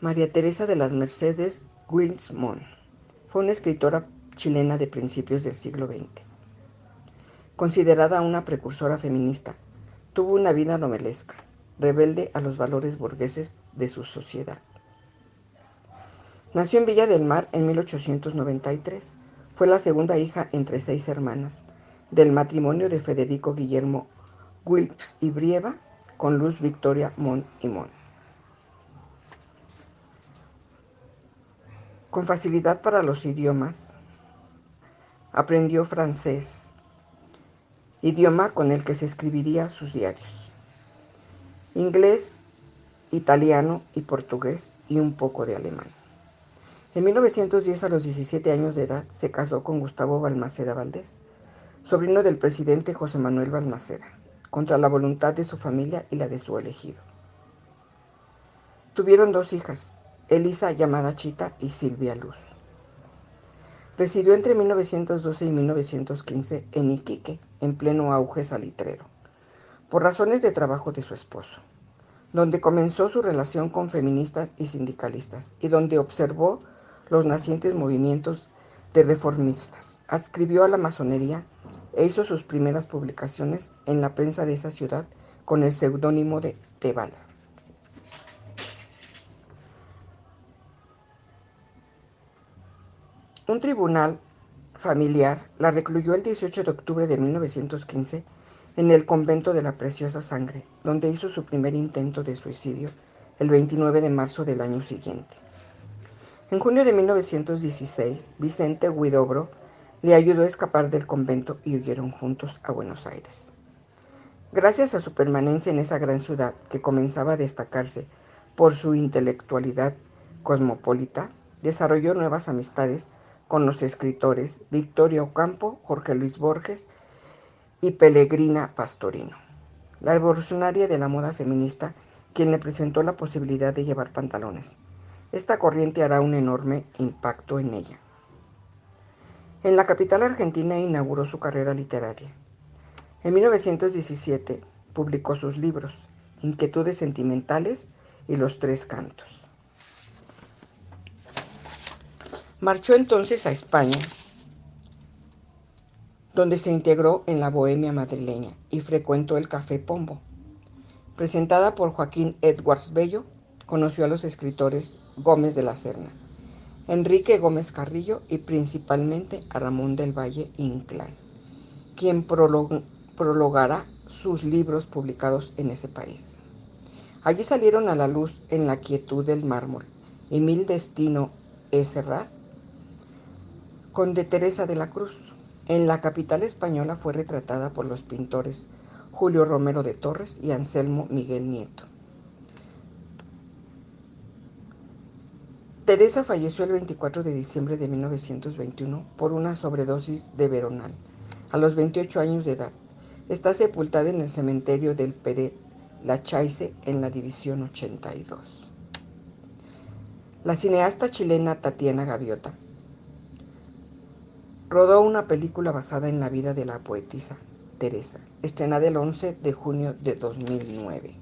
María Teresa de las Mercedes Wills Mon fue una escritora chilena de principios del siglo XX. Considerada una precursora feminista, tuvo una vida novelesca, rebelde a los valores burgueses de su sociedad. Nació en Villa del Mar en 1893. Fue la segunda hija entre 6 hermanas, del matrimonio de Federico Guillermo Wills y Brieva con Luz Victoria Mon y Mon. Con facilidad para los idiomas, aprendió francés, idioma con el que se escribiría sus diarios, inglés, italiano y portugués y un poco de alemán. En 1910, a los 17 años de edad, se casó con Gustavo Balmaceda Valdés, sobrino del presidente José Manuel Balmaceda, contra la voluntad de su familia y la de su elegido. Tuvieron 2 hijas, Elisa, llamada Chita, y Silvia Luz. Residió entre 1912 y 1915 en Iquique, en pleno auge salitrero, por razones de trabajo de su esposo, donde comenzó su relación con feministas y sindicalistas, y donde observó los nacientes movimientos de reformistas. Adscribió a la masonería e hizo sus primeras publicaciones en la prensa de esa ciudad con el seudónimo de Tebal. Un tribunal familiar la recluyó el 18 de octubre de 1915 en el convento de la Preciosa Sangre, donde hizo su primer intento de suicidio el 29 de marzo del año siguiente. En junio de 1916, Vicente Huidobro le ayudó a escapar del convento y huyeron juntos a Buenos Aires. Gracias a su permanencia en esa gran ciudad, que comenzaba a destacarse por su intelectualidad cosmopolita, desarrolló nuevas amistades con los escritores Victoria Ocampo, Jorge Luis Borges y Pellegrina Pastorino, la revolucionaria de la moda feminista, quien le presentó la posibilidad de llevar pantalones. Esta corriente hará un enorme impacto en ella. En la capital argentina inauguró su carrera literaria. En 1917 publicó sus libros Inquietudes sentimentales y Los 3 cantos. Marchó entonces a España, donde se integró en la bohemia madrileña y frecuentó el Café Pombo. Presentada por Joaquín Edwards Bello, conoció a los escritores Gómez de la Serna, Enrique Gómez Carrillo y principalmente a Ramón del Valle Inclán, quien prologará sus libros publicados en ese país. Allí salieron a la luz En la quietud del mármol y Mil destino es cerrar, con de Teresa de la Cruz. En la capital española fue retratada por los pintores Julio Romero de Torres y Anselmo Miguel Nieto. Teresa falleció el 24 de diciembre de 1921 por una sobredosis de veronal, a los 28 años de edad. Está sepultada en el cementerio del Pere Lachaise, en la División 82. La cineasta chilena Tatiana Gaviota rodó una película basada en la vida de la poetisa Teresa, estrenada el 11 de junio de 2009.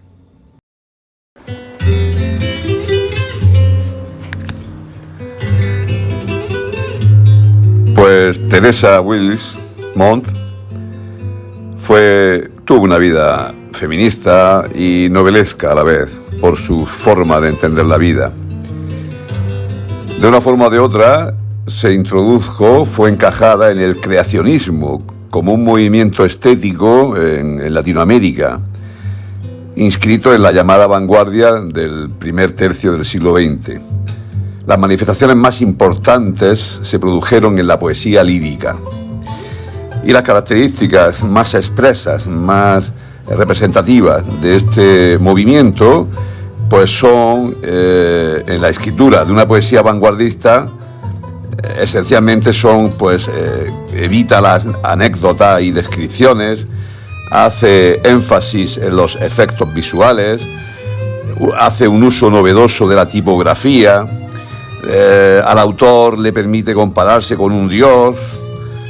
Pues Teresa Wills Mon tuvo una vida feminista y novelesca a la vez, por su forma de entender la vida. De una forma o de otra, fue encajada en el creacionismo como un movimiento estético en Latinoamérica, inscrito en la llamada vanguardia del primer tercio del siglo XX. Las manifestaciones más importantes se produjeron en la poesía lírica, y las características más expresas, más representativas de este movimiento, pues son en la escritura de una poesía vanguardista. Esencialmente evita las anécdotas y descripciones, hace énfasis en los efectos visuales, hace un uso novedoso de la tipografía, al autor le permite compararse con un dios,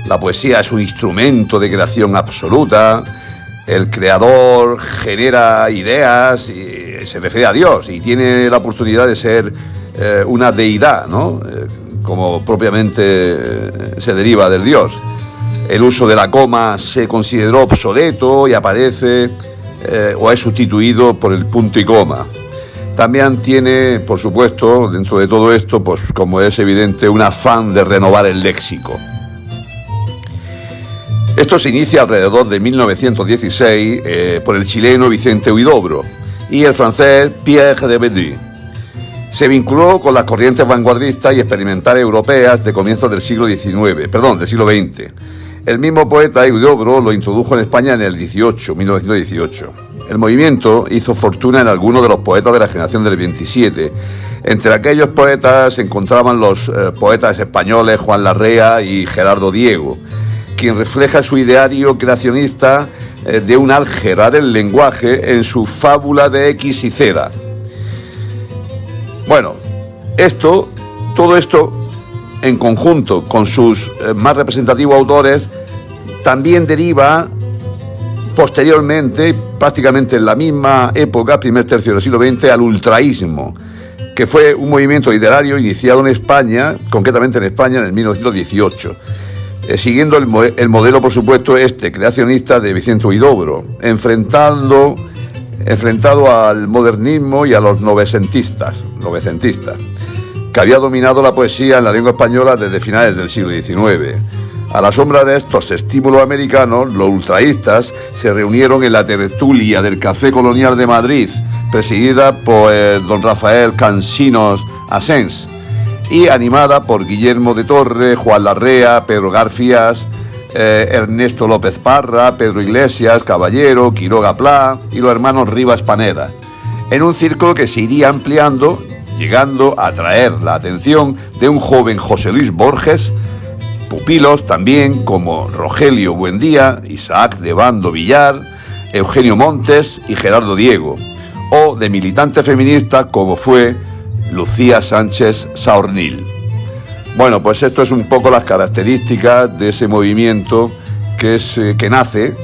la poesía es un instrumento de creación absoluta, el creador genera ideas y se refiere a Dios y tiene la oportunidad de ser una deidad, ¿no? Como propiamente se deriva del Dios. El uso de la coma se consideró obsoleto y aparece o es sustituido por el punto y coma. También tiene, por supuesto, dentro de todo esto, pues como es evidente, un afán de renovar el léxico. Esto se inicia alrededor de 1916 por el chileno Vicente Huidobro y el francés Pierre de Bédu. Se vinculó con las corrientes vanguardistas y experimentales europeas de comienzos del siglo XX. El mismo poeta Huidobro lo introdujo en España en el 1918. El movimiento hizo fortuna en algunos de los poetas de la generación del 27. Entre aquellos poetas se encontraban los poetas españoles Juan Larrea y Gerardo Diego, quien refleja su ideario creacionista de un álgebra del lenguaje en su fábula de X y Z. Bueno, todo esto en conjunto con sus más representativos autores también deriva posteriormente, prácticamente en la misma época, primer tercio del siglo XX, al ultraísmo, que fue un movimiento literario iniciado en España, concretamente en España en el 1918, siguiendo el modelo, por supuesto, creacionista de Vicente Huidobro, enfrentado al modernismo y a los novecentistas, que había dominado la poesía en la lengua española desde finales del siglo XIX. A la sombra de estos estímulos americanos, los ultraístas se reunieron en la tertulia del Café Colonial de Madrid, presidida por don Rafael Cansinos Asens, y animada por Guillermo de Torre, Juan Larrea, Pedro Garcías, Ernesto López Parra, Pedro Iglesias, Caballero, Quiroga Plá y los hermanos Rivas Paneda, en un círculo que se iría ampliando, llegando a atraer la atención de un joven José Luis Borges, pupilos también como Rogelio Buendía, Isaac de Bando Villar, Eugenio Montes y Gerardo Diego, o de militantes feministas como fue Lucía Sánchez Saornil. Bueno, pues esto es un poco las características de ese movimiento que nace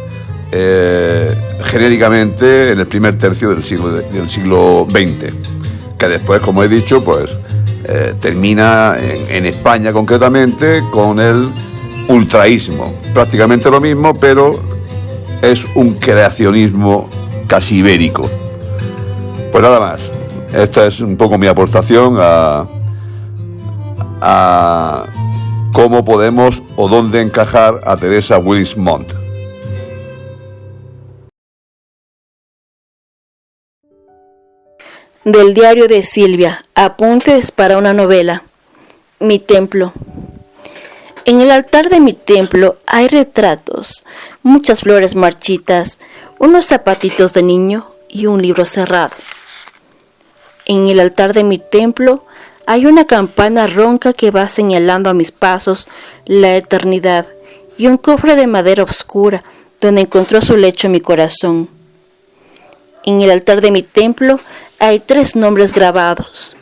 genéricamente en el primer tercio del siglo XX, que después, como he dicho, pues termina en España concretamente con el ultraísmo. Prácticamente lo mismo, pero es un creacionismo casi ibérico. Pues nada más. Esta es un poco mi aportación a cómo podemos o dónde encajar a Teresa Willis Montt. Del diario de Silvia, apuntes para una novela. Mi templo. En el altar de mi templo hay retratos, muchas flores marchitas, unos zapatitos de niño y un libro cerrado. En el altar de mi templo hay una campana ronca que va señalando a mis pasos la eternidad y un cofre de madera oscura donde encontró su lecho mi corazón. En el altar de mi templo hay 3 nombres grabados,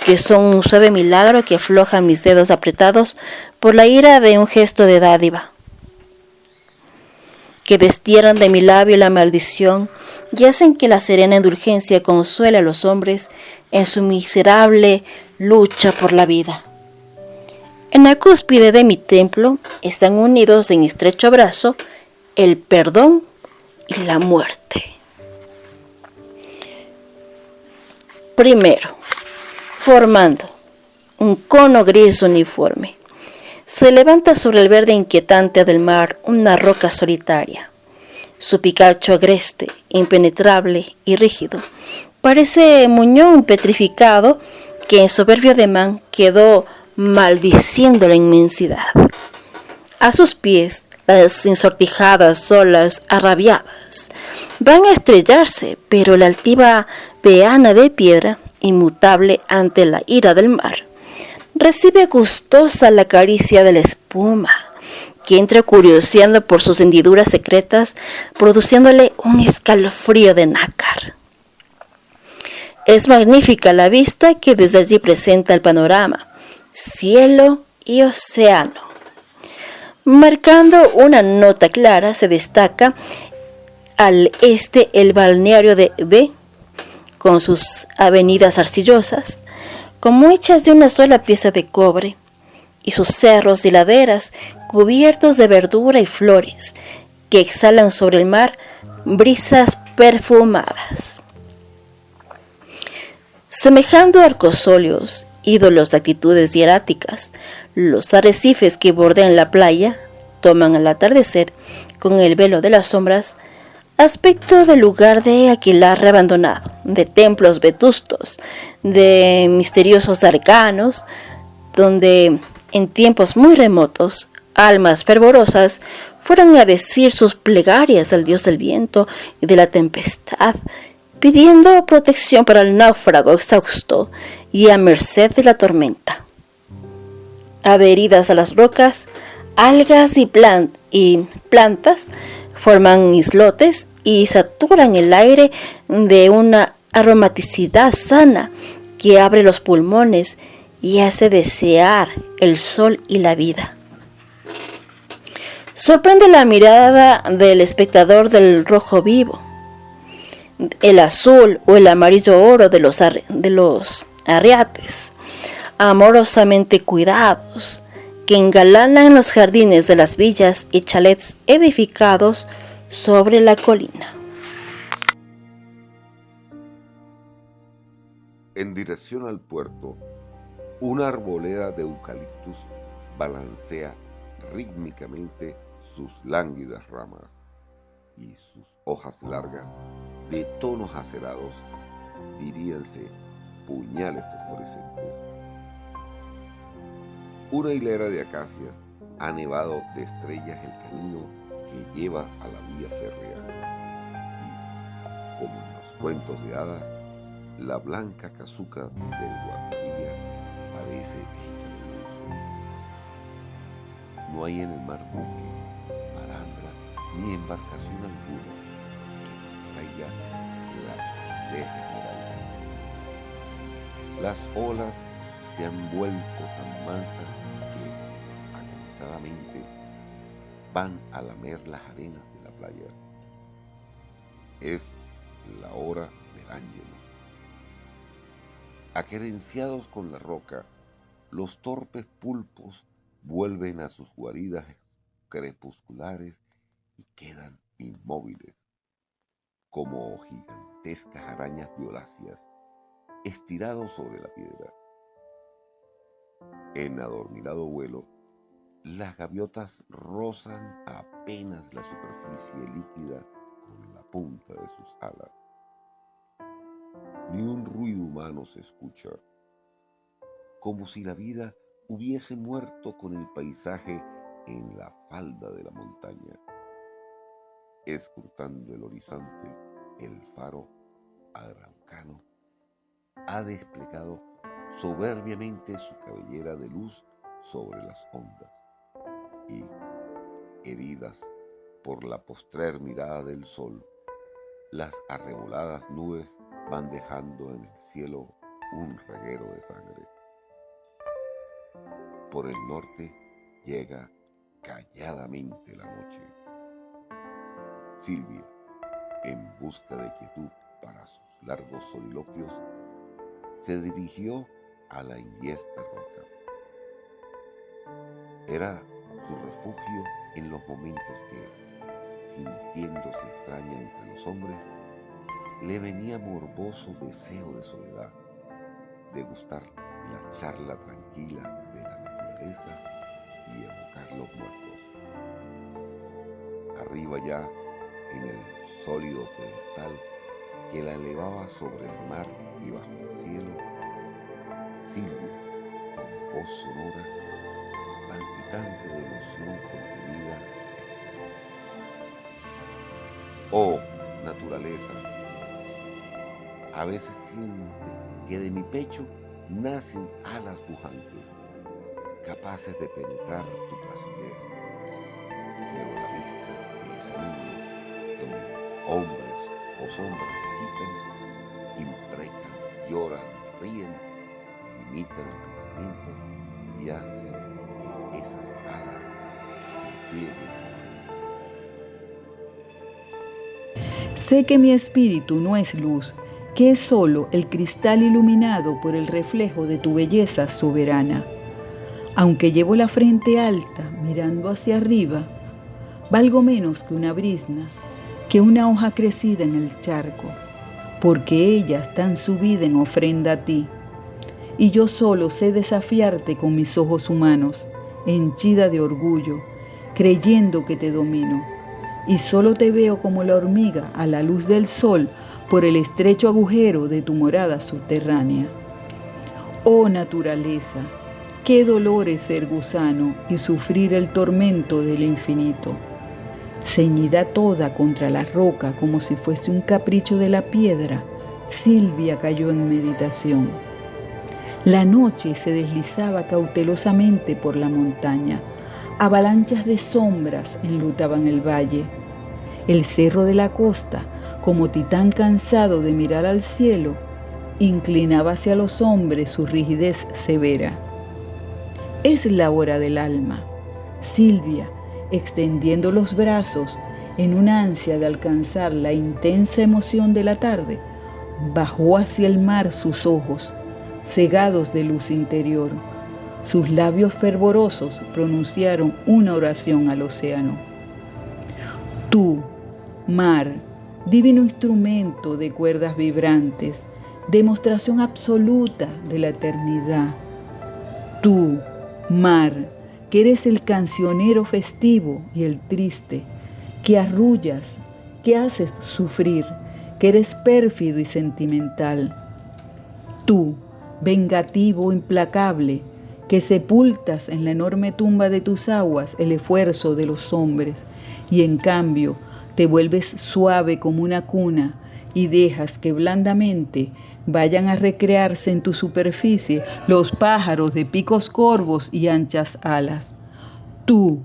que son un suave milagro que afloja mis dedos apretados por la ira de un gesto de dádiva, que destierran de mi labio la maldición y hacen que la serena indulgencia consuele a los hombres en su miserable lucha por la vida. En la cúspide de mi templo están unidos en estrecho abrazo el perdón y la muerte. Primero, formando un cono gris uniforme. Se levanta sobre el verde inquietante del mar una roca solitaria. Su picacho agreste, impenetrable y rígido, parece muñón petrificado que en soberbio ademán quedó maldiciendo la inmensidad. A sus pies, las ensortijadas olas arrabiadas van a estrellarse, pero la altiva peana de piedra, inmutable ante la ira del mar, recibe gustosa la caricia de la espuma, que entra curioseando por sus hendiduras secretas, produciéndole un escalofrío de nácar. Es magnífica la vista que desde allí presenta el panorama, cielo y océano. Marcando una nota clara se destaca Al este el balneario de B, con sus avenidas arcillosas, como hechas de una sola pieza de cobre, y sus cerros y laderas cubiertos de verdura y flores, que exhalan sobre el mar brisas perfumadas. Semejando arcosolios, ídolos de actitudes hieráticas, los arrecifes que bordean la playa toman al atardecer, con el velo de las sombras, aspecto de lugar de aquelarre abandonado, de templos vetustos, de misteriosos arcanos, donde en tiempos muy remotos almas fervorosas fueron a decir sus plegarias al dios del viento y de la tempestad, pidiendo protección para el náufrago exhausto y a merced de la tormenta. Adheridas a las rocas, algas y plantas forman islotes y saturan el aire de una aromaticidad sana que abre los pulmones y hace desear el sol y la vida. Sorprende la mirada del espectador del rojo vivo, el azul o el amarillo oro de los arriates, amorosamente cuidados, que engalanan los jardines de las villas y chalets edificados sobre la colina. En dirección al puerto, una arboleda de eucaliptus balancea rítmicamente sus lánguidas ramas y sus hojas largas de tonos acerados, diríanse puñales fosforescentes. Una hilera de acacias ha nevado de estrellas el camino que lleva a la vía férrea y, como en los cuentos de hadas, la blanca casuca del Guadalquivir parece hecha de dulce. No hay en el mar buque, malandra ni embarcación alguna que traiga la lucidez esmeralda. Las olas se han vuelto tan mansas que, agonizadamente, van a lamer las arenas de la playa. Es la hora del ángel. Aquerenciados con la roca, los torpes pulpos vuelven a sus guaridas crepusculares y quedan inmóviles, como gigantescas arañas violáceas, estirados sobre la piedra. En adormilado vuelo, las gaviotas rozan apenas la superficie líquida con la punta de sus alas. Ni un ruido humano se escucha, como si la vida hubiese muerto con el paisaje en la falda de la montaña. Escrutando el horizonte, el faro araucano ha desplegado soberbiamente su cabellera de luz sobre las ondas y, heridas por la postrer mirada del sol, las arreboladas nubes van dejando en el cielo un reguero de sangre. Por el norte llega calladamente la noche. Silvia, en busca de quietud para sus largos soliloquios, se dirigió a la enhiesta roca. Era su refugio en los momentos que, sintiéndose extraña entre los hombres, le venía morboso deseo de soledad, de gustar la charla tranquila de la naturaleza y evocar los muertos. Arriba ya, en el sólido pedestal que la elevaba sobre el mar y bajo el cielo, Silvia, con voz sonora, palpitante de emoción contenida, oh, naturaleza, a veces siente que de mi pecho nacen alas pujantes, capaces de penetrar tu placidez. Pero la vista de ese mundo, donde hombres o sombras se quitan, imprecan, lloran, ríen, imitan el pensamiento y hacen que esas alas se plieguen. Sé que mi espíritu no es luz, que es solo el cristal iluminado por el reflejo de tu belleza soberana. Aunque llevo la frente alta, mirando hacia arriba, valgo menos que una brizna, que una hoja crecida en el charco, porque ella está en su vida en ofrenda a ti. Y yo solo sé desafiarte con mis ojos humanos, henchida de orgullo, creyendo que te domino. Y solo te veo como la hormiga a la luz del sol por el estrecho agujero de tu morada subterránea. Oh naturaleza, qué dolor es ser gusano y sufrir el tormento del infinito. Ceñida toda contra la roca como si fuese un capricho de la piedra, Silvia cayó en meditación. La noche se deslizaba cautelosamente por la montaña. Avalanchas de sombras enlutaban el valle. El cerro de la costa, como titán cansado de mirar al cielo, inclinaba hacia los hombres su rigidez severa. Es la hora del alma. Silvia, extendiendo los brazos en una ansia de alcanzar la intensa emoción de la tarde, bajó hacia el mar sus ojos, cegados de luz interior. Sus labios fervorosos pronunciaron una oración al océano. Tú, mar, divino instrumento de cuerdas vibrantes, demostración absoluta de la eternidad. Tú, mar, que eres el cancionero festivo y el triste, que arrullas, que haces sufrir, que eres pérfido y sentimental. Tú, vengativo, implacable, que sepultas en la enorme tumba de tus aguas el esfuerzo de los hombres, y en cambio te vuelves suave como una cuna y dejas que blandamente vayan a recrearse en tu superficie los pájaros de picos corvos y anchas alas. Tú,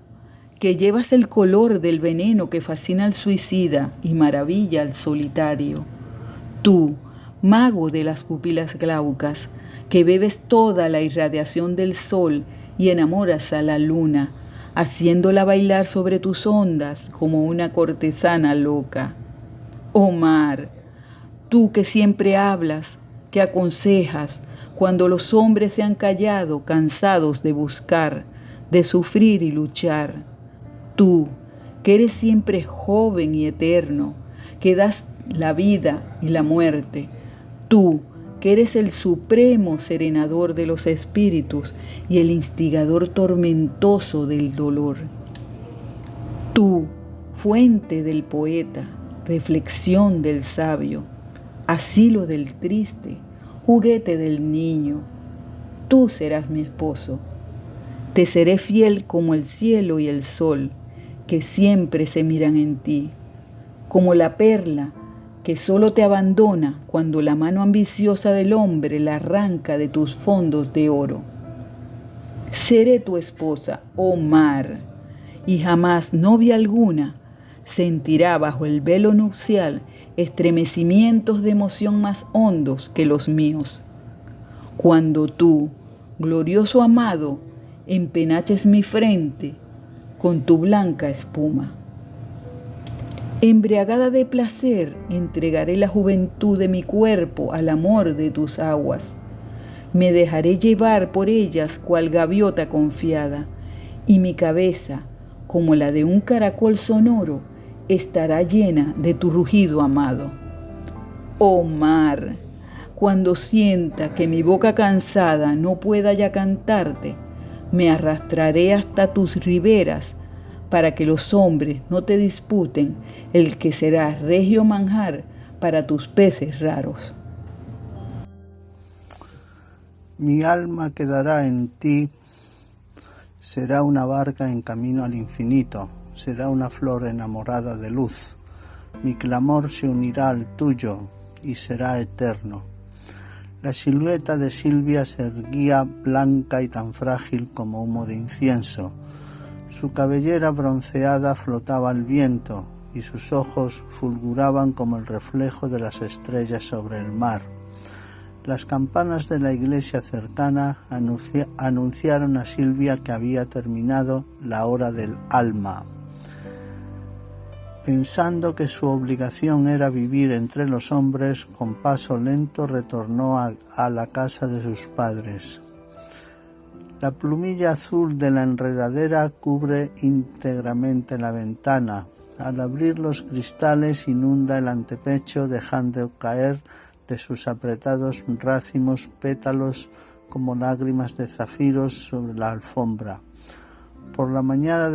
que llevas el color del veneno que fascina al suicida y maravilla al solitario. Tú, mago de las pupilas glaucas, que bebes toda la irradiación del sol y enamoras a la luna, haciéndola bailar sobre tus ondas como una cortesana loca. Oh mar, tú que siempre hablas, que aconsejas, cuando los hombres se han callado, cansados de buscar, de sufrir y luchar. Tú, que eres siempre joven y eterno, que das la vida y la muerte. Tú, que eres el supremo serenador de los espíritus y el instigador tormentoso del dolor. Tú, fuente del poeta, reflexión del sabio, asilo del triste, juguete del niño. Tú serás mi esposo. Te seré fiel como el cielo y el sol, que siempre se miran en ti, como la perla que solo te abandona cuando la mano ambiciosa del hombre la arranca de tus fondos de oro. Seré tu esposa, oh mar, y jamás novia alguna sentirá bajo el velo nupcial estremecimientos de emoción más hondos que los míos. Cuando tú, glorioso amado, empenaches mi frente con tu blanca espuma. Embriagada de placer, entregaré la juventud de mi cuerpo al amor de tus aguas. Me dejaré llevar por ellas cual gaviota confiada, y mi cabeza, como la de un caracol sonoro, estará llena de tu rugido amado. Oh mar, cuando sienta que mi boca cansada no pueda ya cantarte, me arrastraré hasta tus riberas para que los hombres no te disputen el que será regio manjar para tus peces raros. Mi alma quedará en ti, será una barca en camino al infinito, será una flor enamorada de luz. Mi clamor se unirá al tuyo y será eterno. La silueta de Silvia se erguía blanca y tan frágil como humo de incienso. Su cabellera bronceada flotaba al viento y sus ojos fulguraban como el reflejo de las estrellas sobre el mar. Las campanas de la iglesia cercana anunciaron a Silvia que había terminado la hora del alma. Pensando que su obligación era vivir entre los hombres, con paso lento retornó a la casa de sus padres. La plumilla azul de la enredadera cubre íntegramente la ventana. Al abrir los cristales inunda el antepecho, dejando caer de sus apretados racimos pétalos como lágrimas de zafiros sobre la alfombra. Por la maraña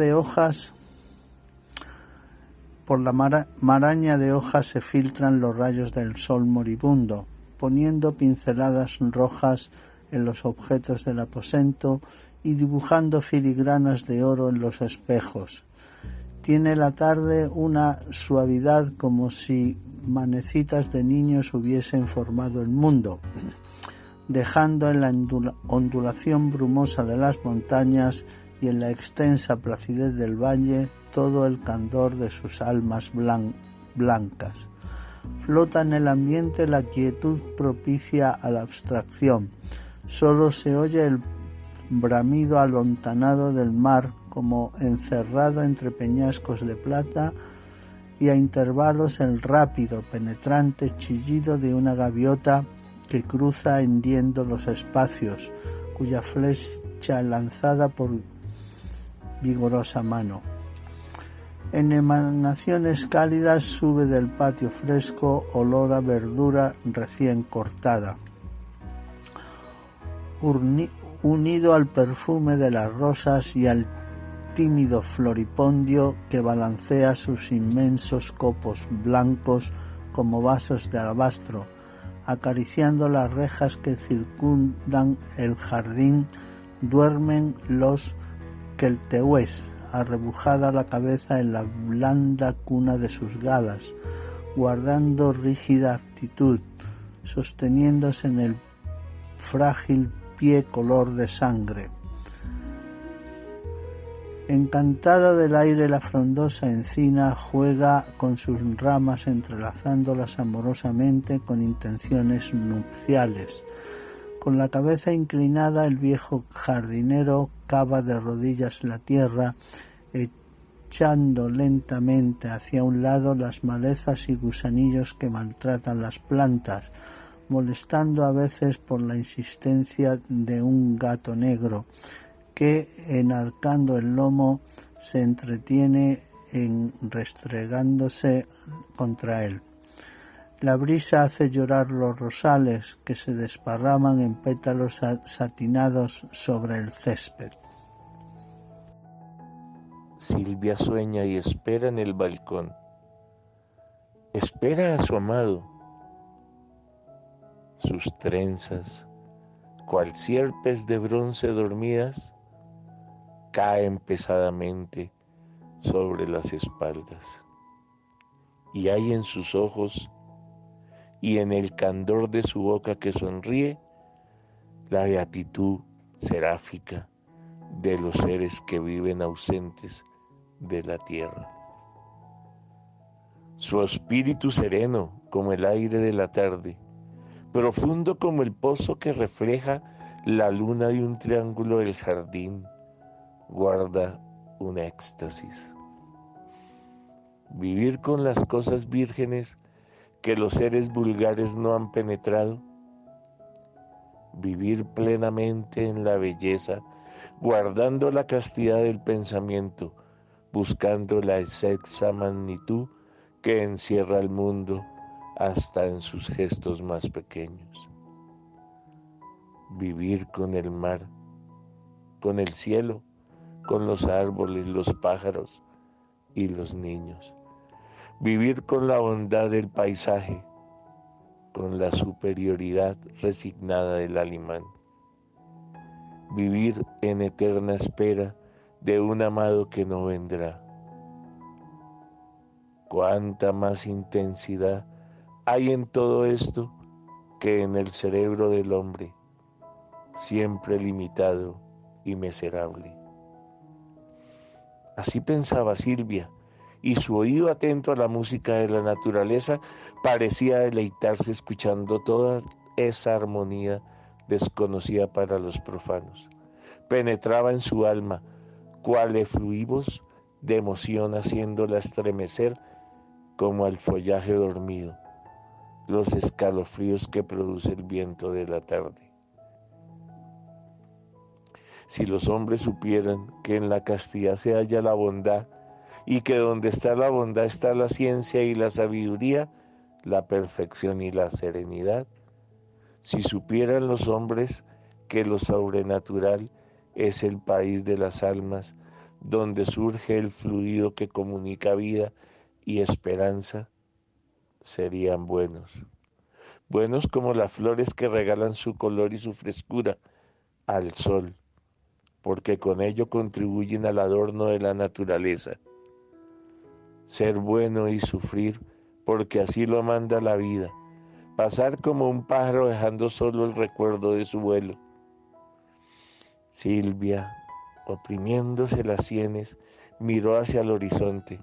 de hojas se filtran los rayos del sol moribundo, poniendo pinceladas rojas en los objetos del aposento y dibujando filigranas de oro en los espejos. Tiene la tarde una suavidad como si manecitas de niños hubiesen formado el mundo, dejando en la ondulación brumosa de las montañas y en la extensa placidez del valle todo el candor de sus almas blancas. Flota en el ambiente la quietud propicia a la abstracción. Solo se oye el bramido alontanado del mar, como encerrado entre peñascos de plata, y a intervalos el rápido, penetrante chillido de una gaviota que cruza hendiendo los espacios, cuya flecha lanzada por vigorosa mano. En emanaciones cálidas sube del patio fresco olor a verdura recién cortada, unido al perfume de las rosas y al tímido floripondio que balancea sus inmensos copos blancos como vasos de alabastro, acariciando las rejas que circundan el jardín. Duermen los queltehués, arrebujada la cabeza en la blanda cuna de sus galas, guardando rígida actitud, sosteniéndose en el frágil pie color de sangre. Encantada del aire, la frondosa encina juega con sus ramas entrelazándolas amorosamente con intenciones nupciales. Con la cabeza inclinada, el viejo jardinero cava de rodillas la tierra, echando lentamente hacia un lado las malezas y gusanillos que maltratan las plantas, molestando a veces por la insistencia de un gato negro que, enarcando el lomo, se entretiene en restregándose contra él. La brisa hace llorar los rosales que se desparraman en pétalos satinados sobre el césped. Silvia sueña y espera en el balcón. Espera a su amado. Sus trenzas, cual sierpes de bronce dormidas, caen pesadamente sobre las espaldas. Y hay en sus ojos y en el candor de su boca que sonríe la beatitud seráfica de los seres que viven ausentes de la tierra. Su espíritu sereno como el aire de la tarde, profundo como el pozo que refleja la luna de un triángulo del jardín, guarda un éxtasis. Vivir con las cosas vírgenes que los seres vulgares no han penetrado, vivir plenamente en la belleza, guardando la castidad del pensamiento, buscando la excelsa magnitud que encierra el mundo hasta en sus gestos más pequeños. Vivir con el mar, con el cielo, con los árboles, los pájaros y los niños. Vivir con la bondad del paisaje, con la superioridad resignada del alimán. Vivir en eterna espera de un amado que no vendrá. Cuánta más intensidad hay en todo esto que en el cerebro del hombre, siempre limitado y miserable. Así pensaba Silvia, y su oído atento a la música de la naturaleza parecía deleitarse escuchando toda esa armonía desconocida para los profanos. Penetraba en su alma, cual efluivos de emoción haciéndola estremecer como al follaje dormido, los escalofríos que produce el viento de la tarde. Si los hombres supieran que en la castidad se halla la bondad, y que donde está la bondad está la ciencia y la sabiduría, la perfección y la serenidad. Si supieran los hombres que lo sobrenatural es el país de las almas, donde surge el fluido que comunica vida y esperanza, serían buenos. Buenos como las flores que regalan su color y su frescura al sol, porque con ello contribuyen al adorno de la naturaleza. Ser bueno y sufrir, porque así lo manda la vida. Pasar como un pájaro dejando solo el recuerdo de su vuelo. Silvia, oprimiéndose las sienes, miró hacia el horizonte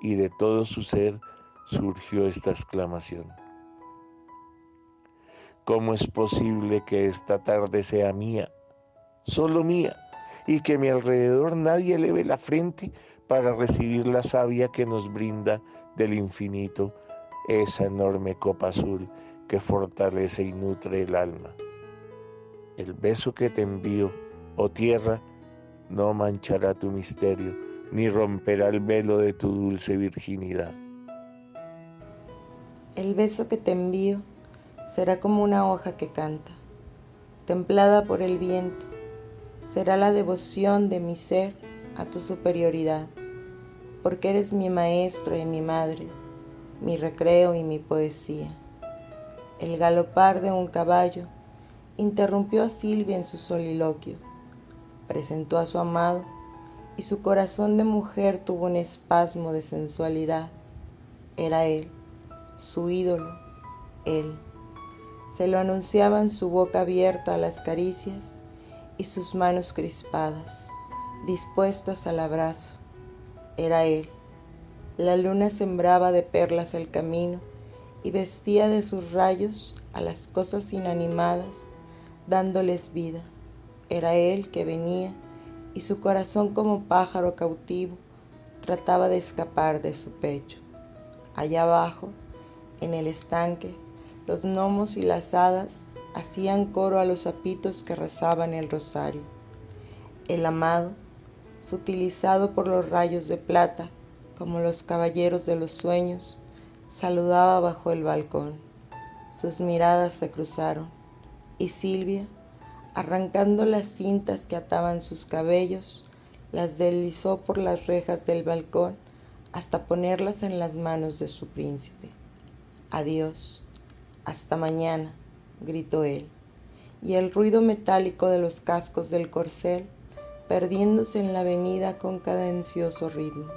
y de todo su ser surgió esta exclamación. ¿Cómo es posible que esta tarde sea mía, solo mía, y que a mi alrededor nadie eleve la frente para recibir la savia que nos brinda del infinito esa enorme copa azul que fortalece y nutre el alma? El beso que te envío, oh tierra, no manchará tu misterio, ni romperá el velo de tu dulce virginidad. El beso que te envío será como una hoja que canta, templada por el viento. Será la devoción de mi ser a tu superioridad, porque eres mi maestro y mi madre, mi recreo y mi poesía. El galopar de un caballo interrumpió a Silvia en su soliloquio. Presentó a su amado y su corazón de mujer tuvo un espasmo de sensualidad. Era él, su ídolo, él. Se lo anunciaban su boca abierta a las caricias y sus manos crispadas, dispuestas al abrazo. Era él. La luna sembraba de perlas el camino y vestía de sus rayos a las cosas inanimadas, dándoles vida. Era él que venía y su corazón como pájaro cautivo trataba de escapar de su pecho. Allá abajo, en el estanque, los gnomos y las hadas hacían coro a los sapitos que rezaban el rosario. El amado, sutilizado por los rayos de plata, como los caballeros de los sueños, saludaba bajo el balcón. Sus miradas se cruzaron, y Silvia, arrancando las cintas que ataban sus cabellos, las deslizó por las rejas del balcón hasta ponerlas en las manos de su príncipe. Adiós, hasta mañana, gritó él, y el ruido metálico de los cascos del corcel perdiéndose en la avenida con cadencioso ritmo.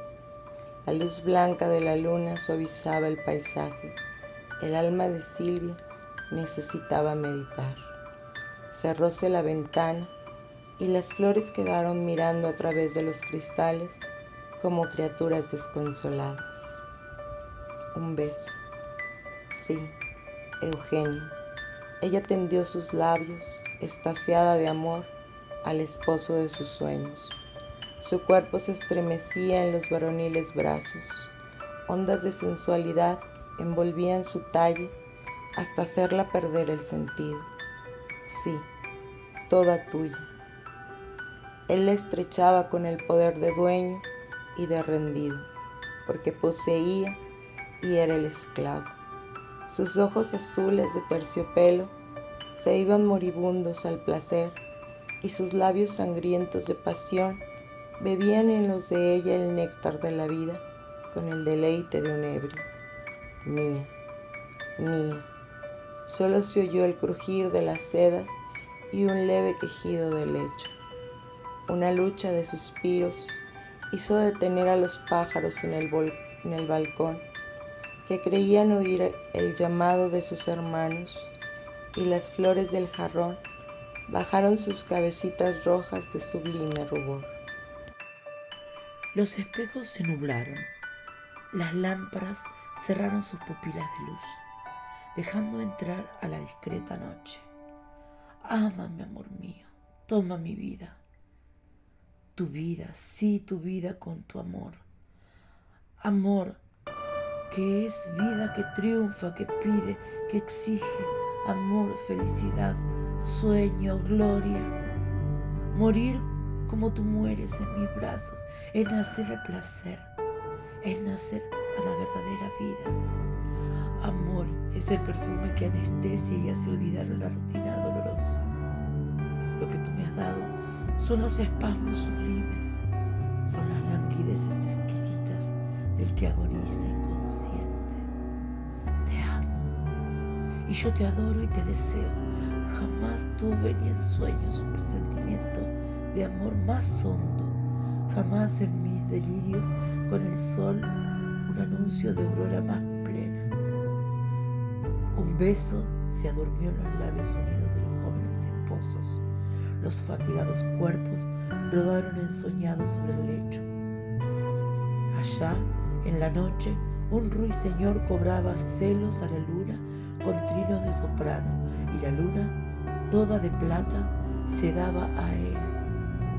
La luz blanca de la luna suavizaba el paisaje. El alma de Silvia necesitaba meditar. Cerróse la ventana y las flores quedaron mirando a través de los cristales como criaturas desconsoladas. Un beso. Sí, Eugenio. Ella tendió sus labios, extasiada de amor, al esposo de sus sueños. Su cuerpo se estremecía en los varoniles brazos. Ondas de sensualidad envolvían su talle hasta hacerla perder el sentido. Sí, toda tuya. Él la estrechaba con el poder de dueño y de rendido, porque poseía y era el esclavo. Sus ojos azules de terciopelo se iban moribundos al placer, y sus labios sangrientos de pasión bebían en los de ella el néctar de la vida con el deleite de un ebrio. Mía, mía. Solo se oyó el crujir de las sedas y un leve quejido del lecho. Una lucha de suspiros hizo detener a los pájaros en el balcón, que creían oír el llamado de sus hermanos, y las flores del jarrón bajaron sus cabecitas rojas de sublime rubor. Los espejos se nublaron, las lámparas cerraron sus pupilas de luz, dejando entrar a la discreta noche. Ámame, amor mío, toma mi vida. Tu vida, sí, tu vida con tu amor. Amor que es vida que triunfa, que pide, que exige amor, felicidad, sueño, gloria. Morir como tú mueres en mis brazos es nacer al placer, es nacer a la verdadera vida. Amor es el perfume que anestesia y hace olvidar la rutina dolorosa. Lo que tú me has dado son los espasmos sublimes, son las languideces exquisitas del que agoniza inconsciente. Te amo y yo te adoro y te deseo. Jamás tuve ni en sueños un presentimiento de amor más hondo. Jamás en mis delirios con el sol un anuncio de aurora más plena. Un beso se adormió en los labios unidos de los jóvenes esposos. Los fatigados cuerpos rodaron ensoñados sobre el lecho. Allá, en la noche, un ruiseñor cobraba celos a la luna con trinos de soprano, y la luna, toda de plata, se daba a él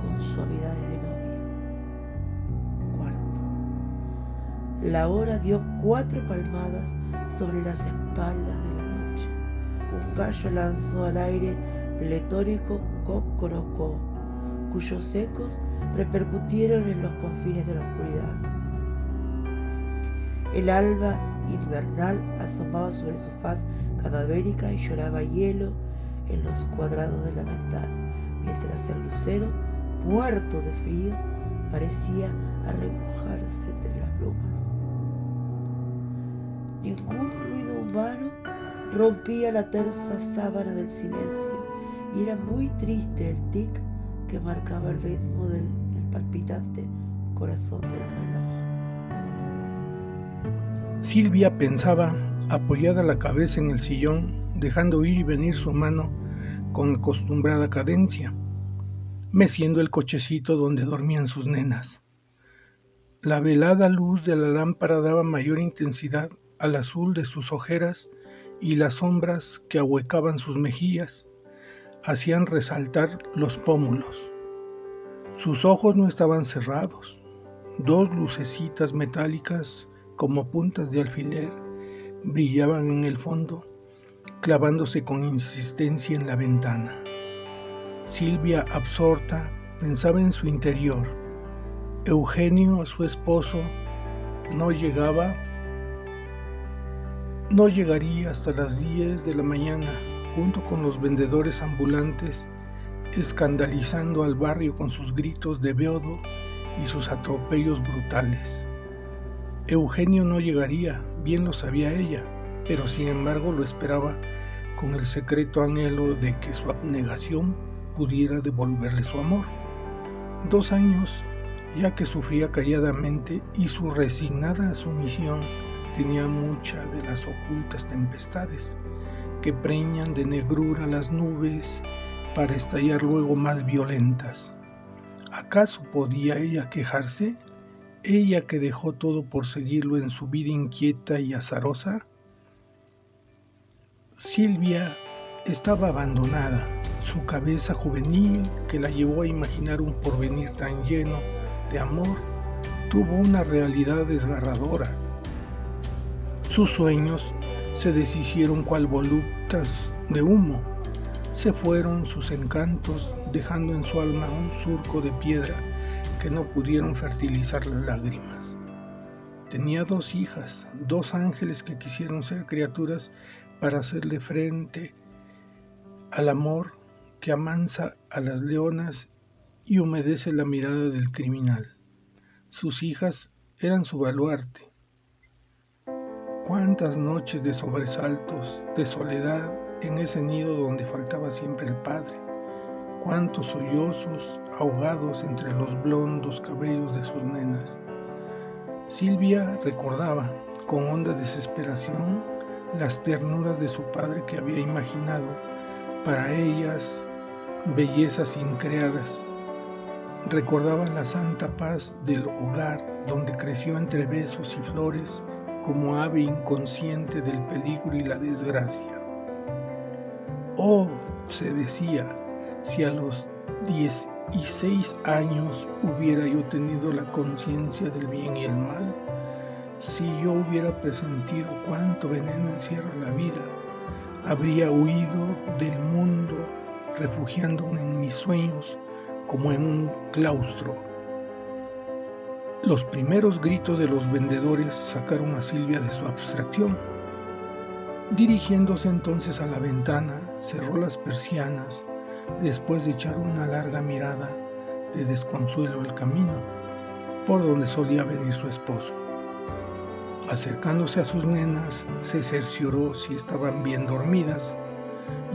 con suavidades de novia. Cuarto. La hora dio 4 palmadas sobre las espaldas de la noche. Un gallo lanzó al aire pletórico cocorocó, cuyos ecos repercutieron en los confines de la oscuridad. El alba invernal asomaba sobre su faz cadavérica y lloraba hielo en los cuadrados de la ventana, mientras el lucero, muerto de frío, parecía arrebujarse entre las brumas. Ningún ruido humano rompía la tersa sábana del silencio, y era muy triste el tic que marcaba el ritmo del palpitante corazón del reloj. Silvia pensaba, apoyada la cabeza en el sillón, dejando ir y venir su mano con acostumbrada cadencia, meciendo el cochecito donde dormían sus nenas. La velada luz de la lámpara daba mayor intensidad al azul de sus ojeras, y las sombras que ahuecaban sus mejillas hacían resaltar los pómulos. Sus ojos no estaban cerrados. 2 lucecitas metálicas como puntas de alfiler brillaban en el fondo, clavándose con insistencia en la ventana. Silvia, absorta, pensaba en su interior. Eugenio, su esposo, no llegaría hasta las 10 de la mañana, junto con los vendedores ambulantes, escandalizando al barrio con sus gritos de beodo y sus atropellos brutales. Eugenio no llegaría, bien lo sabía ella, pero sin embargo lo esperaba con el secreto anhelo de que su abnegación pudiera devolverle su amor. 2 años, ya que sufría calladamente, y su resignada sumisión tenía mucha de las ocultas tempestades que preñan de negrura las nubes para estallar luego más violentas. ¿Acaso podía ella quejarse? Ella que dejó todo por seguirlo en su vida inquieta y azarosa. Silvia estaba abandonada. Su cabeza juvenil, que la llevó a imaginar un porvenir tan lleno de amor, tuvo una realidad desgarradora. Sus sueños se deshicieron cual voluptas de humo. Se fueron sus encantos, dejando en su alma un surco de piedra que no pudieron fertilizar las lágrimas. Tenía 2 hijas, 2 ángeles que quisieron ser criaturas para hacerle frente al amor que amansa a las leonas y humedece la mirada del criminal. Sus hijas eran su baluarte. Cuántas noches de sobresaltos, de soledad en ese nido donde faltaba siempre el padre. Cuántos sollozos ahogados entre los blondos cabellos de sus nenas. Silvia recordaba con honda desesperación las ternuras de su padre que había imaginado para ellas bellezas increadas. Recordaba la santa paz del hogar donde creció entre besos y flores como ave inconsciente del peligro y la desgracia. Oh, se decía, si a los 16 años hubiera yo tenido la conciencia del bien y el mal, Si yo hubiera presentido cuánto veneno encierra la vida, habría huido del mundo, refugiándome en mis sueños como en un claustro. Los primeros gritos de los vendedores sacaron a Silvia de su abstracción. Dirigiéndose entonces a la ventana, cerró las persianas, después de echar una larga mirada de desconsuelo al camino, por donde solía venir su esposo. Acercándose a sus nenas, se cercioró si estaban bien dormidas,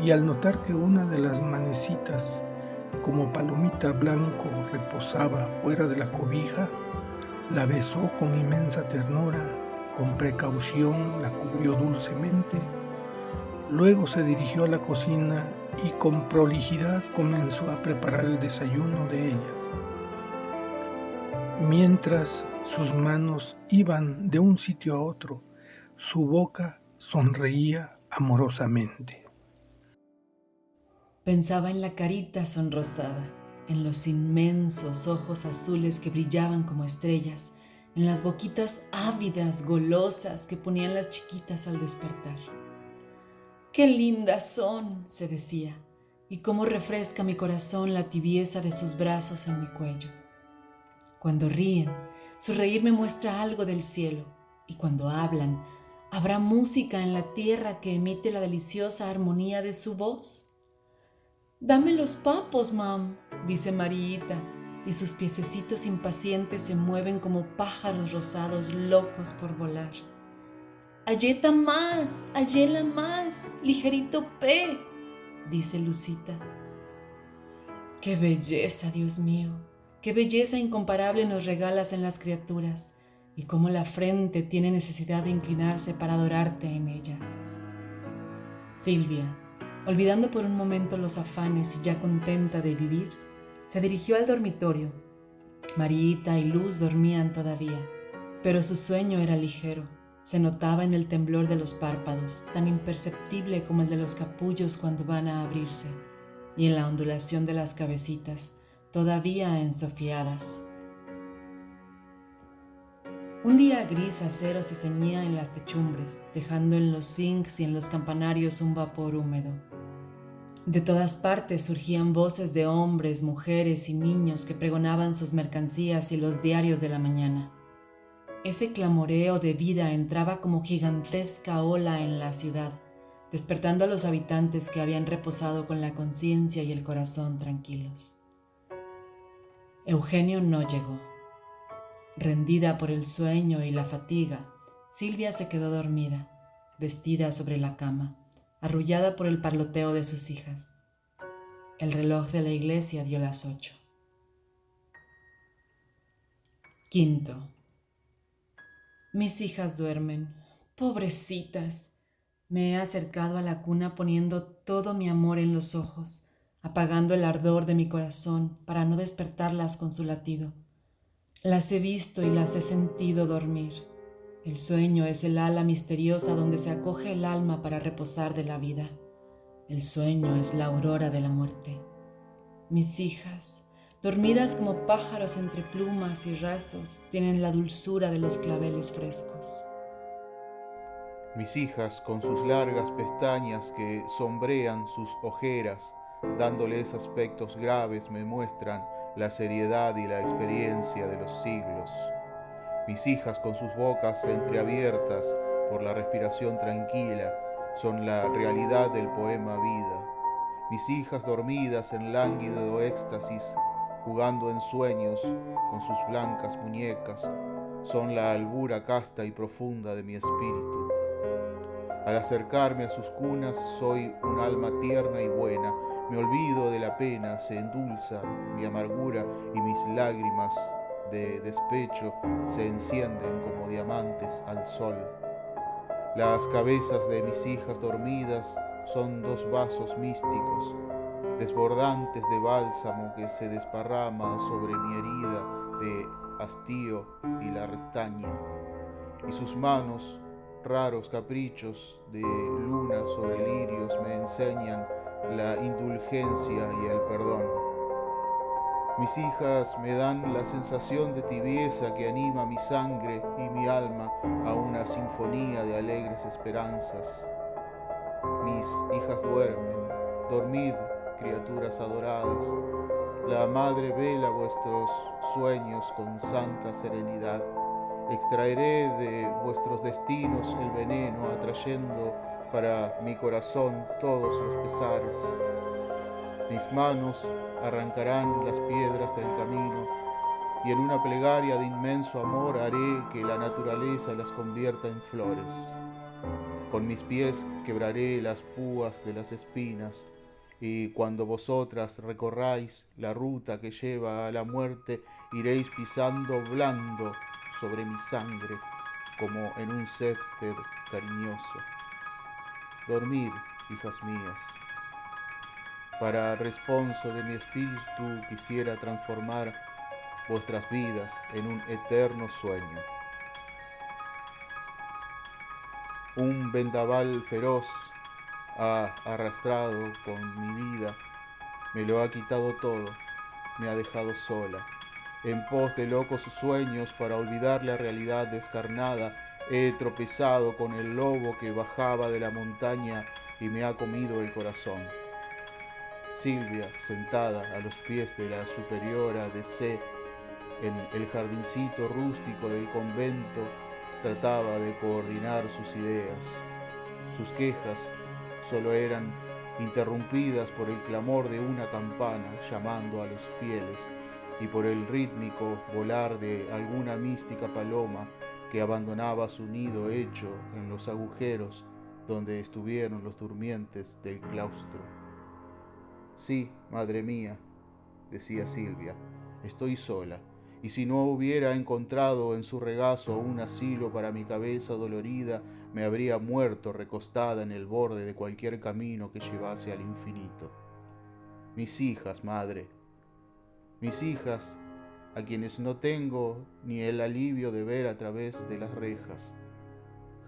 y al notar que una de las manecitas, como palomita blanco, reposaba fuera de la cobija, la besó con inmensa ternura, con precaución la cubrió dulcemente, luego se dirigió a la cocina y con prolijidad comenzó a preparar el desayuno de ellas. Mientras sus manos iban de un sitio a otro, su boca sonreía amorosamente. Pensaba en la carita sonrosada, en los inmensos ojos azules que brillaban como estrellas, en las boquitas ávidas, golosas que ponían las chiquitas al despertar. ¡Qué lindas son!, se decía, y cómo refresca mi corazón la tibieza de sus brazos en mi cuello. Cuando ríen, su reír me muestra algo del cielo, y cuando hablan, ¿habrá música en la tierra que emite la deliciosa armonía de su voz? «Dame los papos, mam», dice Mariita, y sus piececitos impacientes se mueven como pájaros rosados locos por volar. «Ayeta más, ayela más, ligerito pe», dice Lucita. ¡Qué belleza, Dios mío! ¡Qué belleza incomparable nos regalas en las criaturas! Y cómo la frente tiene necesidad de inclinarse para adorarte en ellas. Silvia, olvidando por un momento los afanes y ya contenta de vivir, se dirigió al dormitorio. Mariita y Luz dormían todavía, pero su sueño era ligero. Se notaba en el temblor de los párpados, tan imperceptible como el de los capullos cuando van a abrirse, y en la ondulación de las cabecitas, todavía ensofiadas. Un día gris acero se ceñía en las techumbres, dejando en los zincs y en los campanarios un vapor húmedo. De todas partes surgían voces de hombres, mujeres y niños que pregonaban sus mercancías y los diarios de la mañana. Ese clamoreo de vida entraba como gigantesca ola en la ciudad, despertando a los habitantes que habían reposado con la conciencia y el corazón tranquilos. Eugenio no llegó. Rendida por el sueño y la fatiga, Silvia se quedó dormida, vestida sobre la cama, arrullada por el parloteo de sus hijas. El reloj de la iglesia dio las 8. Quinto. Mis hijas duermen, pobrecitas. Me he acercado a la cuna poniendo todo mi amor en los ojos, apagando el ardor de mi corazón para no despertarlas con su latido. Las he visto y las he sentido dormir. El sueño es el ala misteriosa donde se acoge el alma para reposar de la vida. El sueño es la aurora de la muerte. Mis hijas, dormidas como pájaros entre plumas y rasos, tienen la dulzura de los claveles frescos. Mis hijas, con sus largas pestañas que sombrean sus ojeras, dándoles aspectos graves, me muestran la seriedad y la experiencia de los siglos. Mis hijas, con sus bocas entreabiertas por la respiración tranquila, son la realidad del poema vida. Mis hijas dormidas en lánguido éxtasis, jugando en sueños con sus blancas muñecas, son la albura casta y profunda de mi espíritu. Al acercarme a sus cunas soy un alma tierna y buena, me olvido de la pena, se endulza mi amargura y mis lágrimas de despecho se encienden como diamantes al sol. Las cabezas de mis hijas dormidas son 2 vasos místicos, desbordantes de bálsamo que se desparrama sobre mi herida de hastío y la restaña, y sus manos, raros caprichos de luna sobre lirios, me enseñan la indulgencia y el perdón. Mis hijas me dan la sensación de tibieza que anima mi sangre y mi alma a una sinfonía de alegres esperanzas. Mis hijas duermen, dormid, criaturas adoradas. La Madre vela vuestros sueños con santa serenidad. Extraeré de vuestros destinos el veneno, atrayendo para mi corazón todos los pesares. Mis manos arrancarán las piedras del camino, y en una plegaria de inmenso amor haré que la naturaleza las convierta en flores. Con mis pies quebraré las púas de las espinas, y cuando vosotras recorráis la ruta que lleva a la muerte, iréis pisando blando sobre mi sangre, como en un césped cariñoso. Dormid, hijas mías. Para responso de mi espíritu quisiera transformar vuestras vidas en un eterno sueño. Un vendaval feroz ha arrastrado con mi vida, me lo ha quitado todo, me ha dejado sola. En pos de locos sueños para olvidar la realidad descarnada, he tropezado con el lobo que bajaba de la montaña y me ha comido el corazón. Silvia, sentada a los pies de la superiora de C, en el jardincito rústico del convento, trataba de coordinar sus ideas. Sus quejas solo eran interrumpidas por el clamor de una campana llamando a los fieles y por el rítmico volar de alguna mística paloma que abandonaba su nido hecho en los agujeros donde estuvieron los durmientes del claustro. Sí, madre mía, decía Silvia, estoy sola, y si no hubiera encontrado en su regazo un asilo para mi cabeza dolorida, me habría muerto recostada en el borde de cualquier camino que llevase al infinito. Mis hijas, madre, mis hijas, a quienes no tengo ni el alivio de ver a través de las rejas.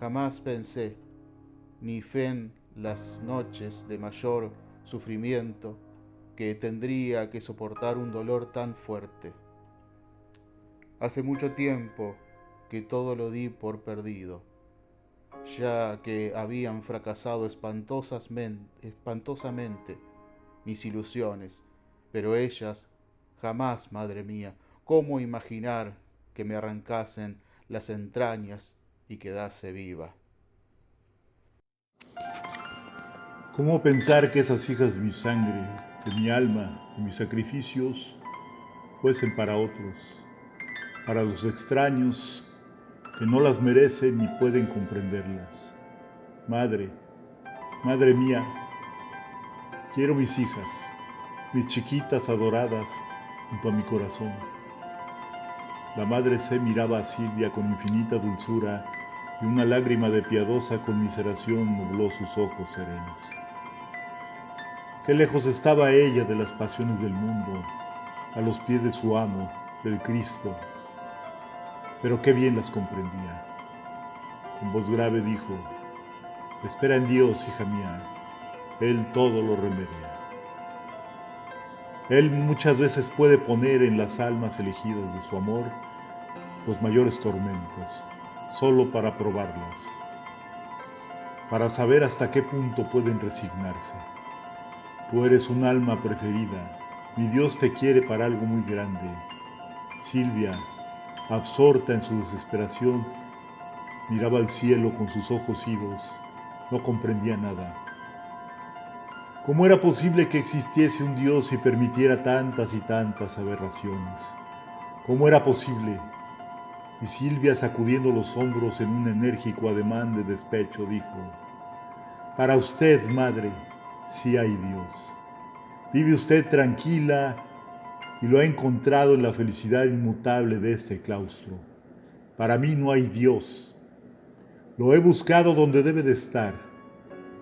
Jamás pensé, ni fe en las noches de mayor sufrimiento, que tendría que soportar un dolor tan fuerte. Hace mucho tiempo que todo lo di por perdido, ya que habían fracasado espantosamente mis ilusiones, pero ellas jamás, madre mía, ¿cómo imaginar que me arrancasen las entrañas y quedase viva? ¿Cómo pensar que esas hijas de mi sangre, de mi alma, de mis sacrificios, fuesen para otros, para los extraños que no las merecen ni pueden comprenderlas? Madre, madre mía, quiero mis hijas, mis chiquitas adoradas junto a mi corazón. La madre C miraba a Silvia con infinita dulzura y una lágrima de piadosa conmiseración nubló sus ojos serenos. Qué lejos estaba ella de las pasiones del mundo, a los pies de su amo, del Cristo, pero qué bien las comprendía. Con voz grave dijo, espera en Dios, hija mía, Él todo lo remedia. Él muchas veces puede poner en las almas elegidas de su amor los mayores tormentos, solo para probarlas, para saber hasta qué punto pueden resignarse. Tú eres un alma preferida, mi Dios te quiere para algo muy grande. Silvia, absorta en su desesperación, miraba al cielo con sus ojos idos, no comprendía nada. ¿Cómo era posible que existiese un Dios y permitiera tantas y tantas aberraciones? ¿Cómo era posible? Y Silvia, sacudiendo los hombros en un enérgico ademán de despecho, dijo, para usted, madre, sí hay Dios. Vive usted tranquila y lo ha encontrado en la felicidad inmutable de este claustro. Para mí no hay Dios. Lo he buscado donde debe de estar,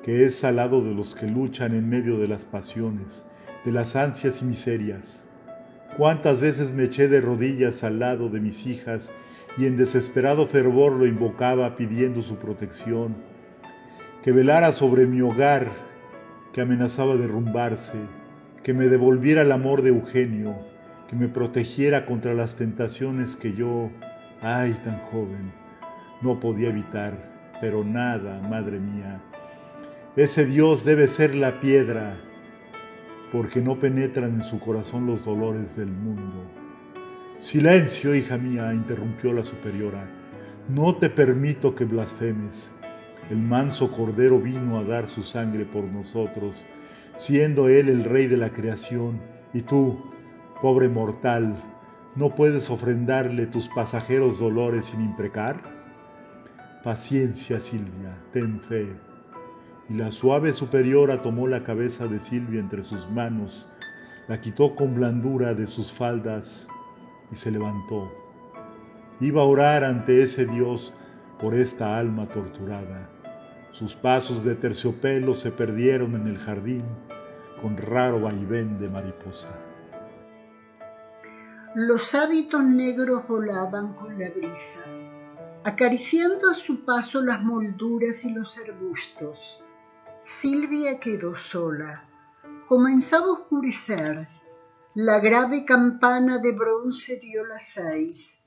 que es al lado de los que luchan en medio de las pasiones, de las ansias y miserias. Cuántas veces me eché de rodillas al lado de mis hijas y en desesperado fervor lo invocaba pidiendo su protección, que velara sobre mi hogar que amenazaba derrumbarse, que me devolviera el amor de Eugenio, que me protegiera contra las tentaciones que yo, ay, tan joven, no podía evitar, pero nada, madre mía. Ese Dios debe ser la piedra, porque no penetran en su corazón los dolores del mundo. Silencio, hija mía, interrumpió la superiora. No te permito que blasfemes. El manso Cordero vino a dar su sangre por nosotros, siendo Él el Rey de la creación. Y tú, pobre mortal, ¿no puedes ofrendarle tus pasajeros dolores sin imprecar? Paciencia, Silvia, ten fe. Y la suave superiora tomó la cabeza de Silvia entre sus manos, la quitó con blandura de sus faldas y se levantó. Iba a orar ante ese Dios por esta alma torturada. Sus pasos de terciopelo se perdieron en el jardín con raro vaivén de mariposa. Los hábitos negros volaban con la brisa, acariciando a su paso las molduras y los arbustos. Silvia quedó sola. Comenzaba a oscurecer. La grave campana de bronce dio las 6.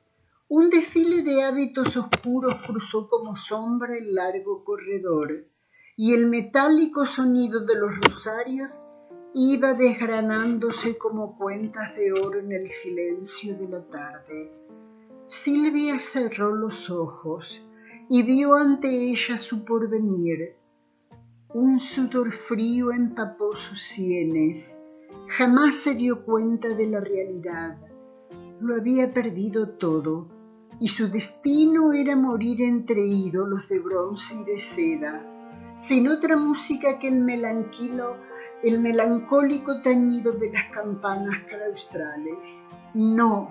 Un desfile de hábitos oscuros cruzó como sombra el largo corredor, y el metálico sonido de los rosarios iba desgranándose como cuentas de oro en el silencio de la tarde. Silvia cerró los ojos y vio ante ella su porvenir. Un sudor frío empapó sus sienes. Jamás se dio cuenta de la realidad. Lo había perdido todo, y su destino era morir entre ídolos de bronce y de seda, sin otra música que el melancólico tañido de las campanas claustrales. No,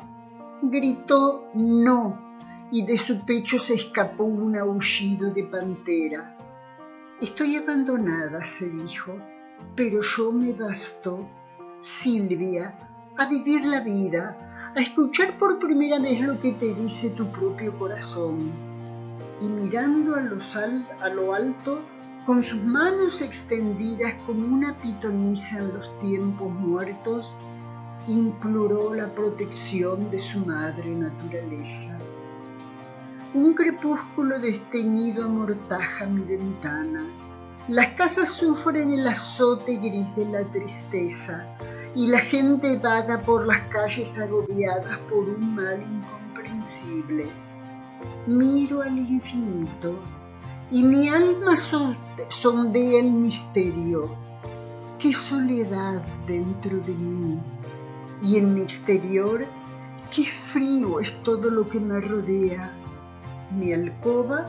gritó no, y de su pecho se escapó un aullido de pantera. Estoy abandonada, se dijo, pero yo me basto, Silvia, a vivir la vida, a escuchar por primera vez lo que te dice tu propio corazón. Y mirando a lo alto, con sus manos extendidas como una pitonisa en los tiempos muertos, imploró la protección de su madre naturaleza. Un crepúsculo desteñido amortaja mi ventana. Las casas sufren el azote gris de la tristeza y la gente vaga por las calles agobiadas por un mal incomprensible. Miro al infinito y mi alma sondea el misterio. Qué soledad dentro de mí, y en mi exterior, qué frío es todo lo que me rodea. Mi alcoba,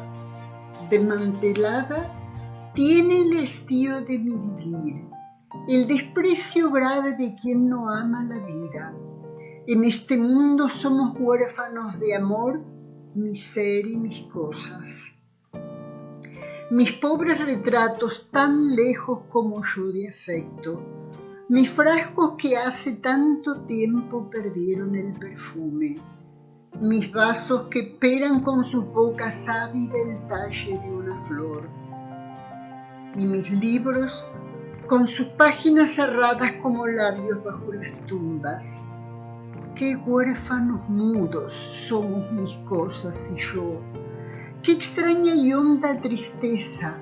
desmantelada, tiene el estío de mi vivir, el desprecio grave de quien no ama la vida. En este mundo somos huérfanos de amor, mi ser y mis cosas. Mis pobres retratos tan lejos como yo de afecto, mis frascos que hace tanto tiempo perdieron el perfume, mis vasos que esperan con sus bocas ávida el talle de una flor, y mis libros con sus páginas cerradas como labios bajo las tumbas. Qué huérfanos mudos somos mis cosas y yo, qué extraña y honda tristeza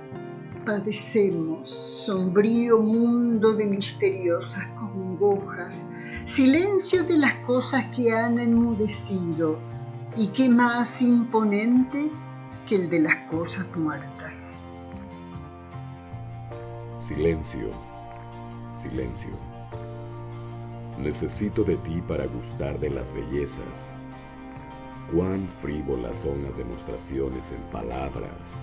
padecemos, sombrío mundo de misteriosas congojas, silencio de las cosas que han enmudecido, y qué más imponente que el de las cosas muertas. Silencio, silencio. Necesito de ti para gustar de las bellezas. Cuán frívolas son las demostraciones en palabras,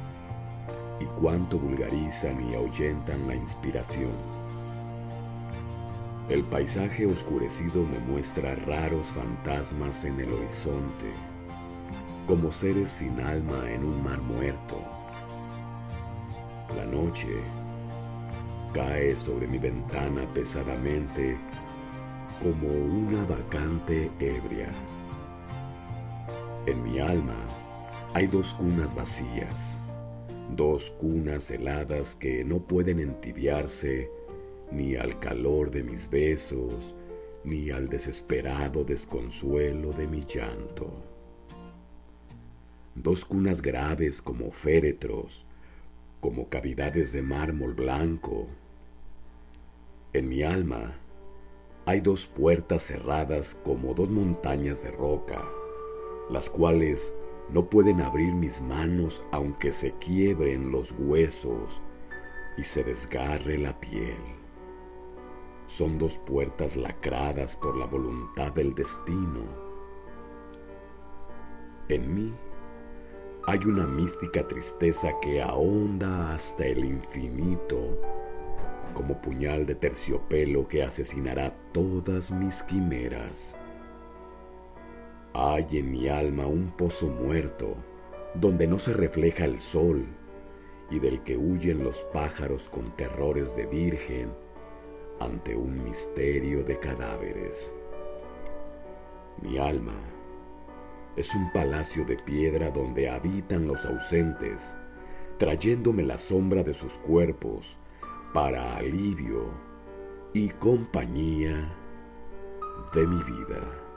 y cuánto vulgarizan y ahuyentan la inspiración. El paisaje oscurecido me muestra raros fantasmas en el horizonte, como seres sin alma en un mar muerto. La noche cae sobre mi ventana pesadamente como una bacante ebria. En mi alma hay 2 cunas vacías, 2 cunas heladas que no pueden entibiarse ni al calor de mis besos, ni al desesperado desconsuelo de mi llanto. Dos cunas graves como féretros, como cavidades de mármol blanco. En mi alma hay dos puertas cerradas como dos montañas de roca, las cuales no pueden abrir mis manos aunque se quiebren los huesos y se desgarre la piel. Son dos puertas lacradas por la voluntad del destino. En mí hay una mística tristeza que ahonda hasta el infinito, como puñal de terciopelo que asesinará todas mis quimeras. Hay en mi alma un pozo muerto, donde no se refleja el sol, y del que huyen los pájaros con terrores de virgen ante un misterio de cadáveres. Mi alma es un palacio de piedra donde habitan los ausentes, trayéndome la sombra de sus cuerpos para alivio y compañía de mi vida.